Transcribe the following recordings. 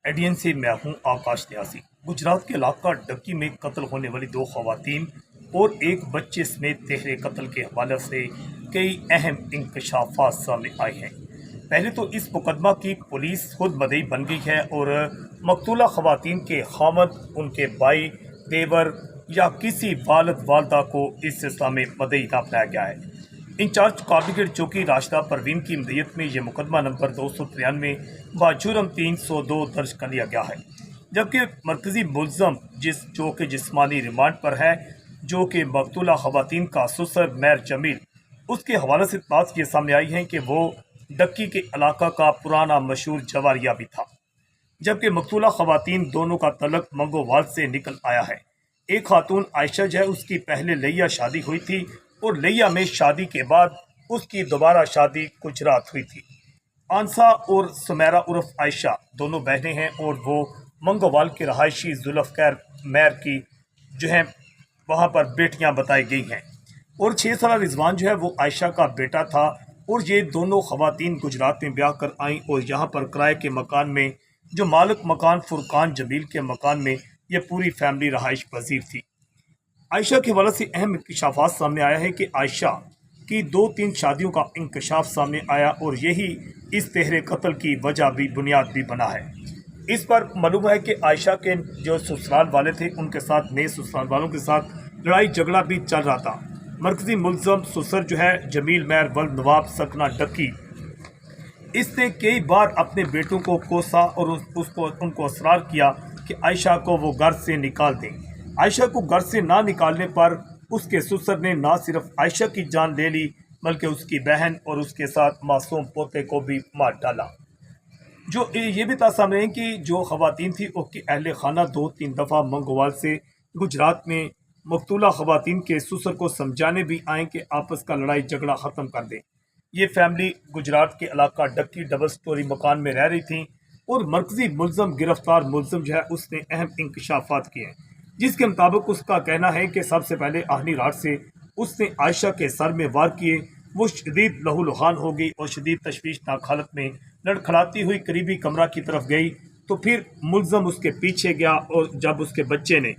ADN से मैं हूं आकाश न्यासी। गुजरात के इलाका डक्की में कत्ल होने वाली 2 खवातीन और एक बच्चे समेत तेहरे कत्ल के हवाले से कई अहम इंकशाफात सामने आए हैं। पहले तो इस मुकदमा की पुलिस खुद मदई बन गई है और मकतूला खवातीन के खामद, उनके भाई, देवर या किसी वालिद वालदा को इस सिलसिले में मदई ना बनाया गया है। इंचार्ज काबिगेट चौकी राशिदा परवीन की मदईयत में यह मुकदमा नंबर 293 बाजुर्म 302 दर्ज कर लिया गया है, जबकि मरकजी मुलजम जो कि जिस्मानी रिमांड पर है, जो कि मकतूला खवातीन का ससुर मैर जमील, उसके हवाले से बात ये सामने आई है कि वो डक्की के इलाका का पुराना मशहूर जवारिया भी था। जबकि मकतूला खवातीन दोनों का तलक मंगोवाल से निकल आया है। एक खातून आयशा जो है, उसकी पहले लिया शादी हुई थी और लिया में शादी के बाद उसकी दोबारा शादी गुजरात हुई थी। आंसा और सुमेरा उर्फ आयशा दोनों बहनें हैं और वो मंगोवाल के रहायशी जुल्फ़िकार मैर की जो है वहाँ पर बेटियाँ बताई गई हैं। और 6 साल रिजवान जो है वो आयशा का बेटा था। और ये दोनों खवातीन गुजरात में ब्याह कर आईं और यहाँ पर किराए के मकान में, जो मालिक मकान फुरकान जमील के मकान में, ये पूरी फैमिली रहाइश पजीर थी। आयशा के हवाले से अहम इंकशाफात सामने आया है कि आयशा की 2-3 शादियों का इंकशाफ सामने आया और यही इस तेहरे कत्ल की वजह भी, बुनियाद भी बना है। इस पर मालूम है कि आयशा के जो ससुराल वाले थे, उनके साथ नए ससुराल वालों के साथ लड़ाई झगड़ा भी चल रहा था। मरकजी मुलजम ससुर जो है जमील मैर वल्द नवाब सकना डक्की, इसने कई बार अपने बेटों को कोसा और उनको असरार किया कि आयशा को वो घर से निकाल दें। आयशा को घर से ना निकालने पर उसके ससुर ने ना सिर्फ आयशा की जान ले ली, बल्कि उसकी बहन और उसके साथ मासूम पोते को भी मार डाला। जो ये भी सामने है कि जो खवातीन थी उसकी अहले खाना 2-3 दफ़ा मंगोवाल से गुजरात में मकतूला खवातीन के ससुर को समझाने भी आए कि आपस का लड़ाई झगड़ा ख़त्म कर दें। ये फैमिली गुजरात के इलाका डक्की डबल स्टोरी मकान में रह रही थी और मरकजी मुलजम गिरफ्तार मुलजम जो है उसने अहम इंकशाफात किए, जिसके मुताबिक उसका कहना है कि सबसे पहले आहनी राड से उसने आयशा के सर में वार किए। वो शदीद लहूलुहान हो गई और शदीद तशवीशनाक हालत में लड़खड़ाती हुई करीबी कमरा की तरफ गई। तो फिर मुलजम उसके पीछे गया और जब उसके बच्चे ने,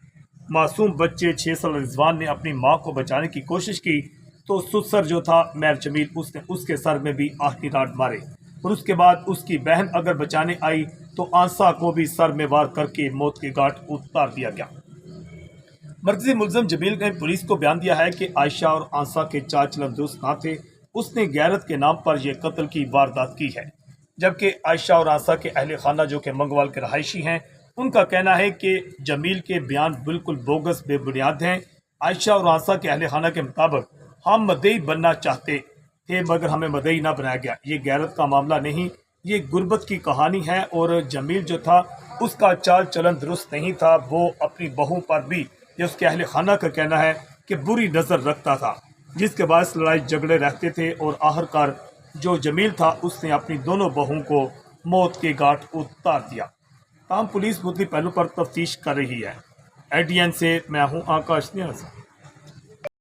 मासूम बच्चे 6 साल रिजवान ने अपनी माँ को बचाने की कोशिश की, तो ससुर जो था मैर जमील, उसने उसके सर में भी आहनी राड मारे और उसके बाद उसकी बहन अगर बचाने आई तो आंसा को भी सर में वार करके मौत के घाट उतार दिया गया। मरकजी मुलजम जमील ने पुलिस को बयान दिया है कि आयशा और आंसा के चाल चलन दुरुस्त ना थे, उसने गैरत के नाम पर यह कत्ल की वारदात की है। जबकि आयशा और आंसा के अहले खाना जो कि मंगवाल के रहायशी हैं, उनका कहना है कि जमील के बयान बिल्कुल बोगस, बेबुनियाद हैं। आयशा और आंसा के अहले खाना के मुताबिक हम मदई बनना चाहते थे मगर हमें मदई ना बनाया गया। ये गैरत का मामला नहीं, ये गुर्बत की कहानी है। और जमील जो था उसका चाल चलन दुरुस्त नहीं था। वो अपनी बहू पर भी, ये उसके अहले खाना का कहना है कि बुरी नज़र रखता था, जिसके बाद लड़ाई झगड़े रहते थे और आखिरकार जो जमील था उसने अपनी दोनों बहू को मौत के घाट उतार दिया। तमाम पुलिस मुद्दे पहलू पर तफ्तीश कर रही है। एडीएन से मैं हूँ आकाश न्यासी।